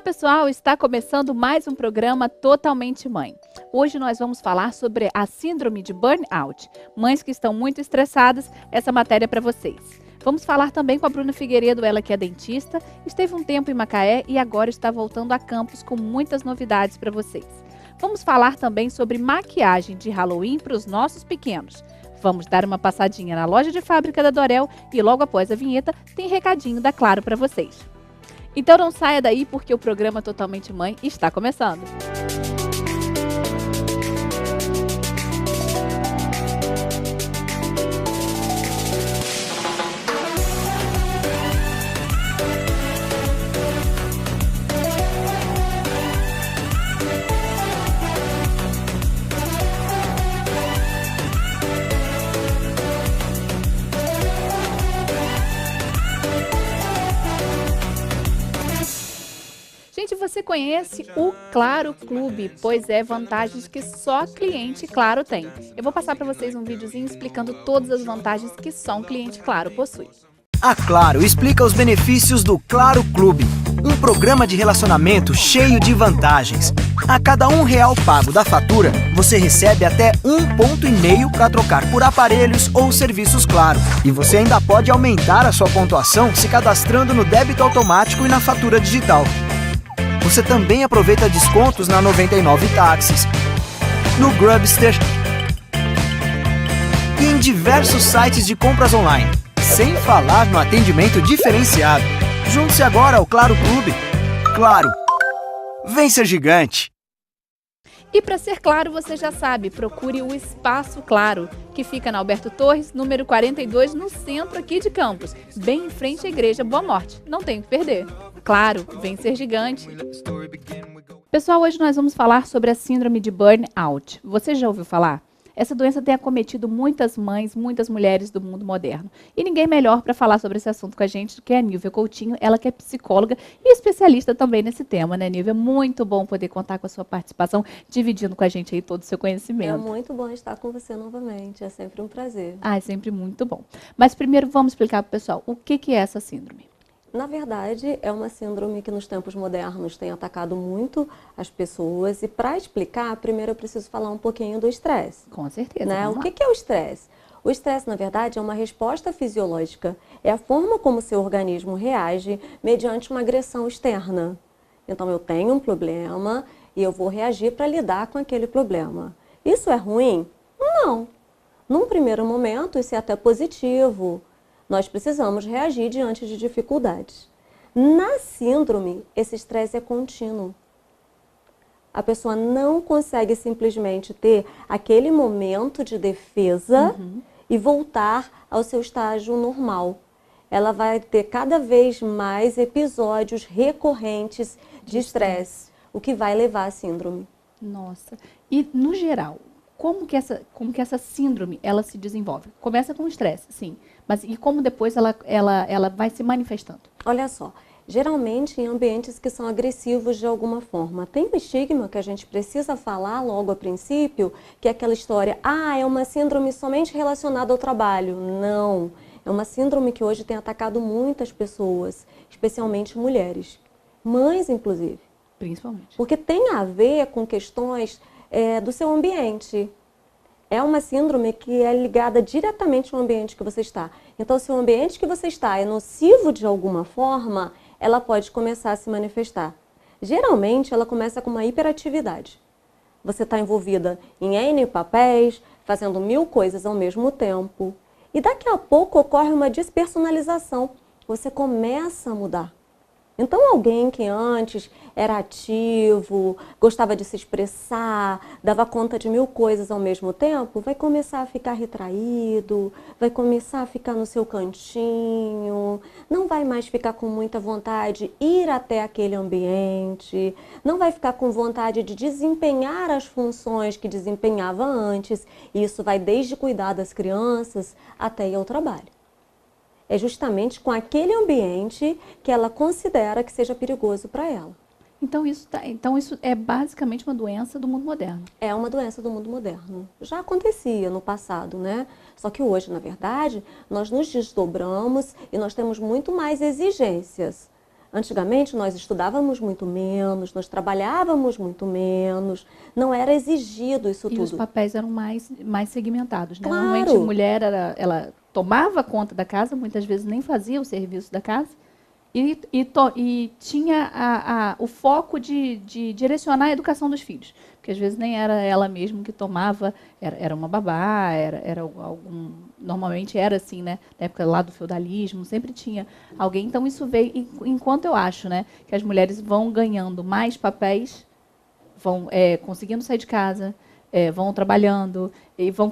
pessoal, está começando mais um programa Totalmente Mãe. Hoje nós vamos falar sobre a síndrome de burnout. Mães que estão muito estressadas, essa matéria é para vocês. Vamos falar também com a Bruna Figueiredo, ela que é dentista, esteve um tempo em Macaé e agora está voltando a Campos com muitas novidades para vocês. Vamos falar também sobre maquiagem de Halloween para os nossos pequenos. Vamos dar uma passadinha na loja de fábrica da Dorel e logo após a vinheta tem recadinho da Claro para vocês. Então não saia daí porque o programa Totalmente Mãe está começando. Gente, você conhece o Claro Clube? Pois é, vantagens que só cliente Claro tem. Eu vou passar para vocês um videozinho explicando todas as vantagens que só um cliente Claro possui. A Claro explica os benefícios do Claro Clube, um programa de relacionamento cheio de vantagens. A cada R$1 pago da fatura, você recebe até 1,5 ponto para trocar por aparelhos ou serviços Claro. E você ainda pode aumentar a sua pontuação se cadastrando no débito automático e na fatura digital. Você também aproveita descontos na 99 Táxis, no Grubster e em diversos sites de compras online. Sem falar no atendimento diferenciado. Junte-se agora ao Claro Clube. Claro, vem ser gigante! E para ser claro, você já sabe, procure o Espaço Claro, que fica na Alberto Torres, número 42, no centro aqui de Campos, bem em frente à Igreja Boa Morte. Não tem o que perder. Claro, vem ser gigante. Pessoal, hoje nós vamos falar sobre a síndrome de burnout. Você já ouviu falar? Essa doença tem acometido muitas mães, muitas mulheres do mundo moderno. E ninguém melhor para falar sobre esse assunto com a gente do que a Nívia Coutinho, ela que é psicóloga e especialista também nesse tema, né, Nívia? Muito bom poder contar com a sua participação, dividindo com a gente aí todo o seu conhecimento. É muito bom estar com você novamente, é sempre um prazer. É sempre muito bom. Mas primeiro vamos explicar para o pessoal o que é essa síndrome. Na verdade, é uma síndrome que nos tempos modernos tem atacado muito as pessoas. E para explicar, primeiro eu preciso falar um pouquinho do estresse. Com certeza. Né? O que é o estresse? O estresse, na verdade, é uma resposta fisiológica. É a forma como o seu organismo reage mediante uma agressão externa. Então, eu tenho um problema e eu vou reagir para lidar com aquele problema. Isso é ruim? Não. Num primeiro momento, isso é até positivo. Nós precisamos reagir diante de dificuldades. Na síndrome, esse estresse é contínuo. A pessoa não consegue simplesmente ter aquele momento de defesa e voltar ao seu estágio normal. Ela vai ter cada vez mais episódios recorrentes de estresse, o que vai levar à síndrome. Nossa. E, no geral, como que essa síndrome ela se desenvolve? Começa com estresse, sim. Mas e como depois ela vai se manifestando? Olha só, geralmente em ambientes que são agressivos de alguma forma. Tem um estigma que a gente precisa falar logo a princípio, que é aquela história, é uma síndrome somente relacionada ao trabalho. Não, é uma síndrome que hoje tem atacado muitas pessoas, especialmente mulheres, mães inclusive. Principalmente. Porque tem a ver com questões do seu ambiente. É uma síndrome que é ligada diretamente ao ambiente que você está. Então, se o ambiente que você está é nocivo de alguma forma, ela pode começar a se manifestar. Geralmente, ela começa com uma hiperatividade. Você está envolvida em N papéis, fazendo 1000 coisas ao mesmo tempo. E daqui a pouco ocorre uma despersonalização. Você começa a mudar. Então, alguém que antes era ativo, gostava de se expressar, dava conta de 1000 coisas ao mesmo tempo, vai começar a ficar retraído, vai começar a ficar no seu cantinho, não vai mais ficar com muita vontade de ir até aquele ambiente, não vai ficar com vontade de desempenhar as funções que desempenhava antes. E isso vai desde cuidar das crianças até ir ao trabalho. É justamente com aquele ambiente que ela considera que seja perigoso para ela. Então isso é basicamente uma doença do mundo moderno. É uma doença do mundo moderno. Já acontecia no passado, né? Só que hoje, na verdade, nós nos desdobramos e nós temos muito mais exigências. Antigamente nós estudávamos muito menos, nós trabalhávamos muito menos, não era exigido isso E tudo. os papéis eram mais segmentados, né? Claro. Normalmente a mulher, ela tomava conta da casa, muitas vezes nem fazia o serviço da casa, e tinha o foco de direcionar a educação dos filhos. Porque às vezes nem era ela mesma que tomava, era uma babá, era algum... Normalmente era assim, né? Na época lá do feudalismo, sempre tinha alguém. Então isso veio, enquanto eu acho, né, que as mulheres vão ganhando mais papéis, vão conseguindo sair de casa, vão trabalhando, e vão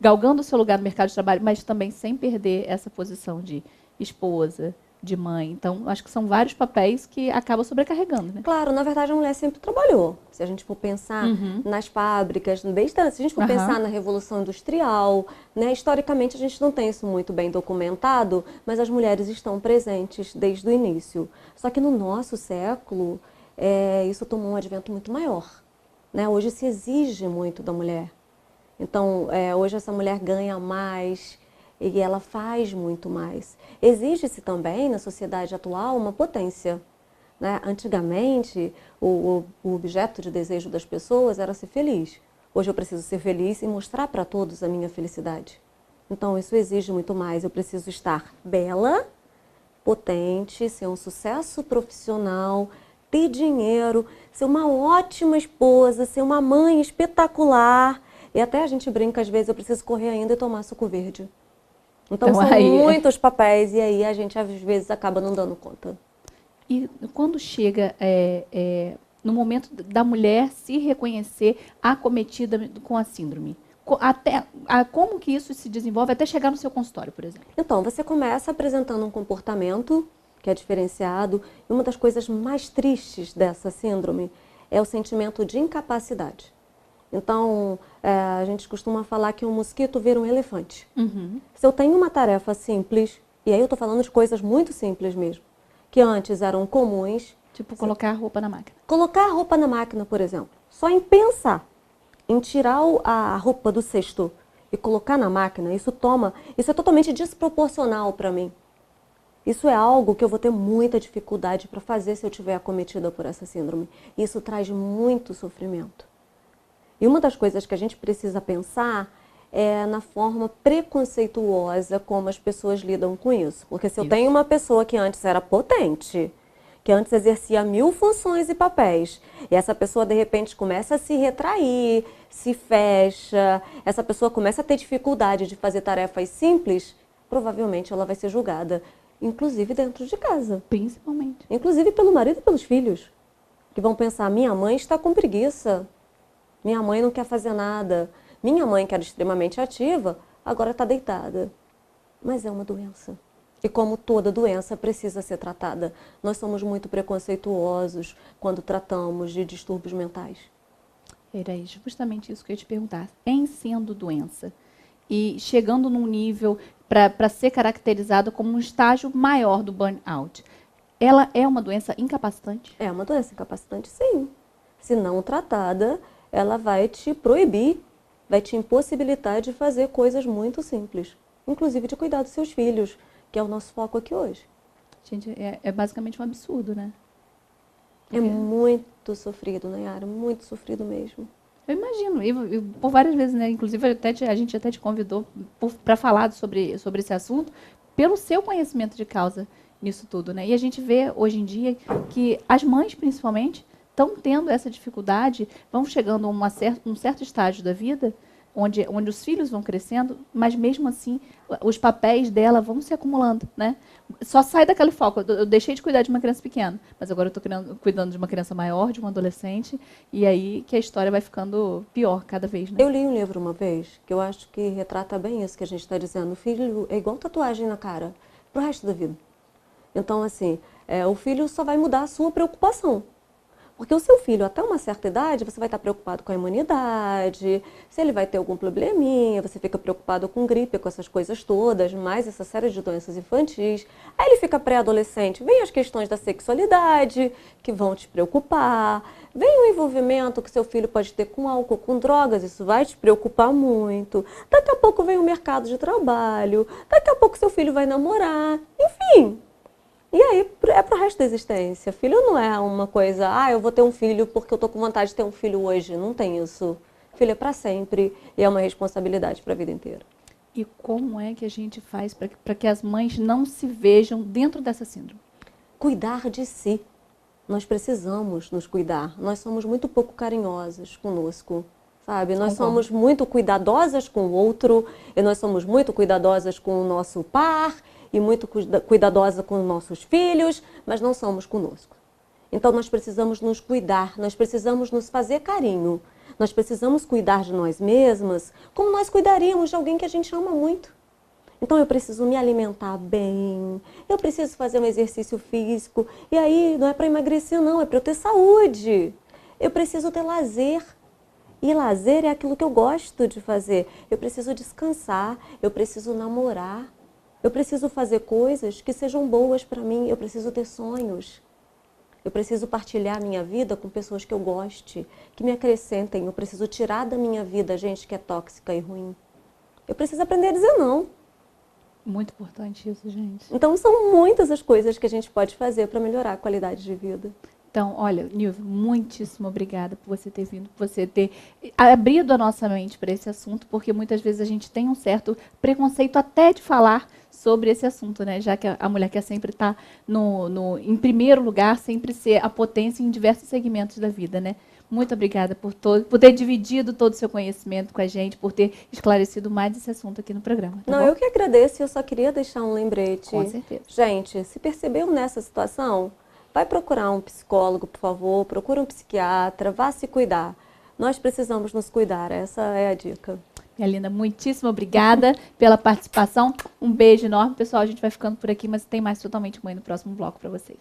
galgando o seu lugar no mercado de trabalho, mas também sem perder essa posição de esposa, de mãe. Então, acho que são vários papéis que acabam sobrecarregando, né? Claro, na verdade a mulher sempre trabalhou. Se a gente for pensar nas fábricas, se a gente for pensar na Revolução Industrial, né, historicamente a gente não tem isso muito bem documentado, mas as mulheres estão presentes desde o início. Só que no nosso século, isso tomou um advento muito maior, né? Hoje se exige muito da mulher. Então, hoje essa mulher ganha mais e ela faz muito mais. Exige-se também, na sociedade atual, uma potência, né? Antigamente, o objeto de desejo das pessoas era ser feliz. Hoje eu preciso ser feliz e mostrar para todos a minha felicidade. Então, isso exige muito mais. Eu preciso estar bela, potente, ser um sucesso profissional, ter dinheiro, ser uma ótima esposa, ser uma mãe espetacular. E até a gente brinca, às vezes, eu preciso correr ainda e tomar suco verde. Então são muitos papéis e aí a gente, às vezes, acaba não dando conta. E quando chega no momento da mulher se reconhecer acometida com a síndrome, como que isso se desenvolve até chegar no seu consultório, por exemplo? Então, você começa apresentando um comportamento que é diferenciado. E uma das coisas mais tristes dessa síndrome é o sentimento de incapacidade. Então, a gente costuma falar que um mosquito vira um elefante. Se eu tenho uma tarefa simples, e aí eu estou falando de coisas muito simples mesmo, que antes eram comuns. Tipo, colocar a roupa na máquina. Colocar a roupa na máquina, por exemplo. Só em pensar em tirar a roupa do cesto e colocar na máquina, isso é totalmente desproporcional para mim. Isso é algo que eu vou ter muita dificuldade para fazer se eu estiver acometida por essa síndrome. Isso traz muito sofrimento. E uma das coisas que a gente precisa pensar é na forma preconceituosa como as pessoas lidam com isso. Porque se eu tenho uma pessoa que antes era potente, que antes exercia 1000 funções e papéis, e essa pessoa de repente começa a se retrair, se fecha, essa pessoa começa a ter dificuldade de fazer tarefas simples, provavelmente ela vai ser julgada, inclusive dentro de casa. Principalmente. Inclusive pelo marido e pelos filhos, que vão pensar, minha mãe está com preguiça. Minha mãe não quer fazer nada. Minha mãe, que era extremamente ativa, agora está deitada. Mas é uma doença. E como toda doença, precisa ser tratada. Nós somos muito preconceituosos quando tratamos de distúrbios mentais. Era justamente isso que eu ia te perguntar. Em sendo doença e chegando num nível para ser caracterizado como um estágio maior do burnout, ela é uma doença incapacitante? É uma doença incapacitante, sim. Se não tratada, ela vai te proibir, vai te impossibilitar de fazer coisas muito simples, inclusive de cuidar dos seus filhos, que é o nosso foco aqui hoje. Gente, é basicamente um absurdo, né? É muito sofrido, Nayara, muito sofrido mesmo. Eu imagino, e por várias vezes, né? Inclusive, a gente até te convidou para falar sobre esse assunto, pelo seu conhecimento de causa nisso tudo, né? E a gente vê hoje em dia que as mães, principalmente, estão tendo essa dificuldade, vão chegando a um certo estágio da vida, onde os filhos vão crescendo, mas mesmo assim os papéis dela vão se acumulando, né? Só sai daquele foco. Eu deixei de cuidar de uma criança pequena, mas agora eu estou cuidando de uma criança maior, de um adolescente, e aí que a história vai ficando pior cada vez, né? Eu li um livro uma vez que eu acho que retrata bem isso que a gente está dizendo. O filho é igual tatuagem na cara, pro resto da vida. Então, assim, o filho só vai mudar a sua preocupação. Porque o seu filho, até uma certa idade, você vai estar preocupado com a imunidade, se ele vai ter algum probleminha, você fica preocupado com gripe, com essas coisas todas, mais essa série de doenças infantis. Aí ele fica pré-adolescente, vem as questões da sexualidade, que vão te preocupar, vem o envolvimento que seu filho pode ter com álcool, com drogas, isso vai te preocupar muito. Daqui a pouco vem o mercado de trabalho, daqui a pouco seu filho vai namorar, enfim. E aí é pro resto da existência. Filho não é uma coisa, eu vou ter um filho porque eu tô com vontade de ter um filho hoje. Não tem isso. Filho é para sempre e é uma responsabilidade para a vida inteira. E como é que a gente faz para que as mães não se vejam dentro dessa síndrome? Cuidar de si. Nós precisamos nos cuidar. Nós somos muito pouco carinhosas conosco, sabe? Nós somos muito cuidadosas com o outro, e nós somos muito cuidadosas com o nosso par, e muito cuidadosa com os nossos filhos, mas não somos conosco. Então nós precisamos nos cuidar, nós precisamos nos fazer carinho. Nós precisamos cuidar de nós mesmas como nós cuidaríamos de alguém que a gente ama muito. Então eu preciso me alimentar bem, eu preciso fazer um exercício físico. E aí não é para emagrecer não, é para eu ter saúde. Eu preciso ter lazer. E lazer é aquilo que eu gosto de fazer. Eu preciso descansar, eu preciso namorar. Eu preciso fazer coisas que sejam boas para mim, eu preciso ter sonhos. Eu preciso partilhar a minha vida com pessoas que eu goste, que me acrescentem. Eu preciso tirar da minha vida gente que é tóxica e ruim. Eu preciso aprender a dizer não. Muito importante isso, gente. Então são muitas as coisas que a gente pode fazer para melhorar a qualidade de vida. Então, olha, Nilva, muitíssimo obrigada por você ter vindo, por você ter abrido a nossa mente para esse assunto, porque muitas vezes a gente tem um certo preconceito até de falar sobre esse assunto, né? Já que a mulher quer sempre estar em primeiro lugar, sempre ser a potência em diversos segmentos da vida, né? Muito obrigada por ter dividido todo o seu conhecimento com a gente, por ter esclarecido mais esse assunto aqui no programa. Tá bom? Eu que agradeço, eu só queria deixar um lembrete. Com certeza. Gente, se percebeu nessa situação, vai procurar um psicólogo, por favor, procura um psiquiatra, vá se cuidar. Nós precisamos nos cuidar, essa é a dica. Minha linda, muitíssimo obrigada pela participação. Um beijo enorme. Pessoal, a gente vai ficando por aqui, mas tem mais Totalmente Mãe no próximo bloco para vocês.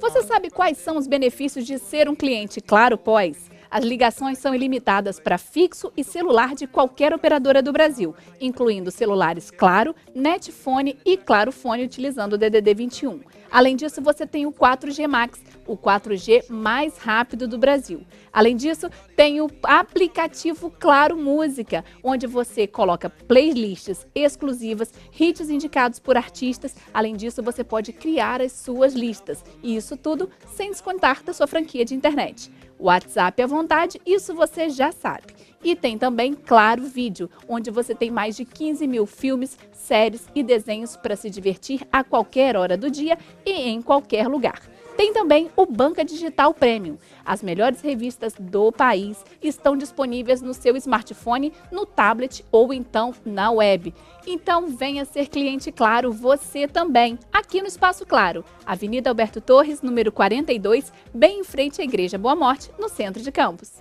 Você sabe quais são os benefícios de ser um cliente Claro Pós? As ligações são ilimitadas para fixo e celular de qualquer operadora do Brasil, incluindo celulares Claro, Netfone e Claro Fone utilizando o DDD 21. Além disso, você tem o 4G Max, o 4G mais rápido do Brasil. Além disso, tem o aplicativo Claro Música, onde você coloca playlists exclusivas, hits indicados por artistas. Além disso, você pode criar as suas listas. E isso tudo sem descontar da sua franquia de internet. WhatsApp à vontade, isso você já sabe. E tem também Claro Vídeo, onde você tem mais de 15 mil filmes, séries e desenhos para se divertir a qualquer hora do dia e em qualquer lugar. Tem também o Banca Digital Premium. As melhores revistas do país estão disponíveis no seu smartphone, no tablet ou então na web. Então venha ser cliente Claro você também, aqui no Espaço Claro, Avenida Alberto Torres, número 42, bem em frente à Igreja Boa Morte, no centro de Campos.